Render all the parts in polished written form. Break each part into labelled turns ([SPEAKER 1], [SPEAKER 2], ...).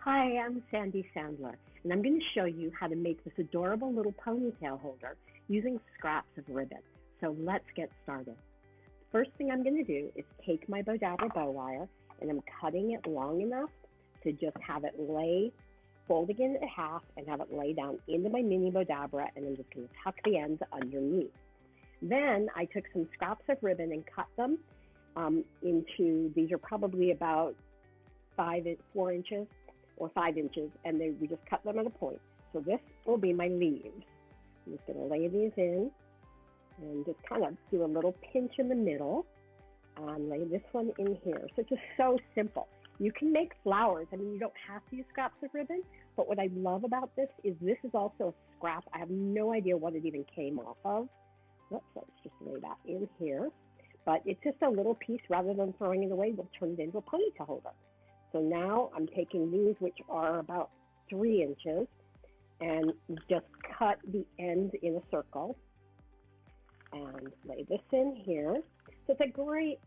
[SPEAKER 1] Hi, I'm Sandy Sandler, and I'm going to show you how to make this adorable little ponytail holder using scraps of ribbon. So let's get started. First thing I'm going to do is take my Bowdabra bow wire, and I'm cutting it long enough to just have it lay, folding it in half and have it lay down into my mini Bowdabra, and I'm just going to tuck the ends underneath. Then I took some scraps of ribbon and cut them into, these are probably about 4 inches or 5 inches, and we just cut them at a point. So this will be my leaves. I'm just going to lay these in and just kind of do a little pinch in the middle and lay this one in here. So it's just so simple. You can make flowers. I mean, you don't have to use scraps of ribbon, but what I love about this is also a scrap. I have no idea what it even came off of. Let's just lay that in here. But it's just a little piece. Rather than throwing it away, we'll turn it into a ponytail holder. So now I'm taking these, which are about 3 inches, and just cut the ends in a circle and lay this in here. So it's a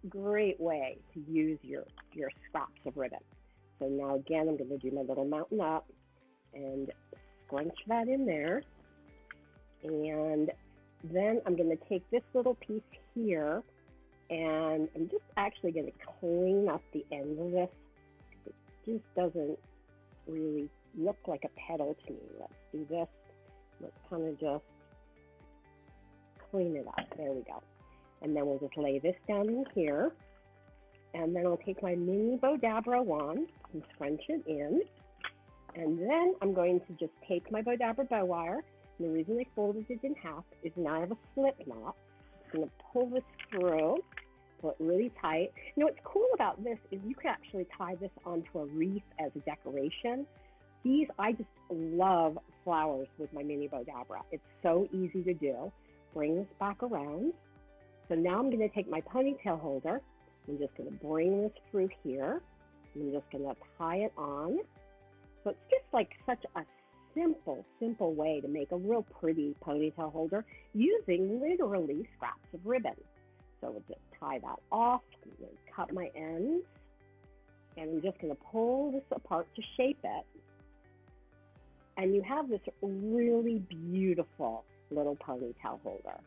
[SPEAKER 1] great way to use your scraps of ribbon. So now again, I'm going to do my little mountain up and scrunch that in there. And then I'm going to take this little piece here, and I'm just actually going to clean up the end of this. It just doesn't really look like a petal to me. Let's do this. Let's kind of just clean it up. There we go. And then we'll just lay this down in here. And then I'll take my mini Bowdabra wand and scrunch it in. And then I'm going to just take my Bowdabra bow wire. And the reason I folded it in half is now I have a slip knot. I'm going to pull this through, pull it really tight. You know, what's cool about this is you can actually tie this onto a wreath as a decoration. I just love flowers with my mini Bowdabra. It's so easy to do. Bring this back around. So now I'm going to take my ponytail holder. I'm just going to bring this through here. I'm just going to tie it on. So it's just like such a simple way to make a real pretty ponytail holder using literally scraps of ribbon. So we'll just tie that off. I'm going to cut my ends. And I'm just going to pull this apart to shape it. And you have this really beautiful little ponytail holder.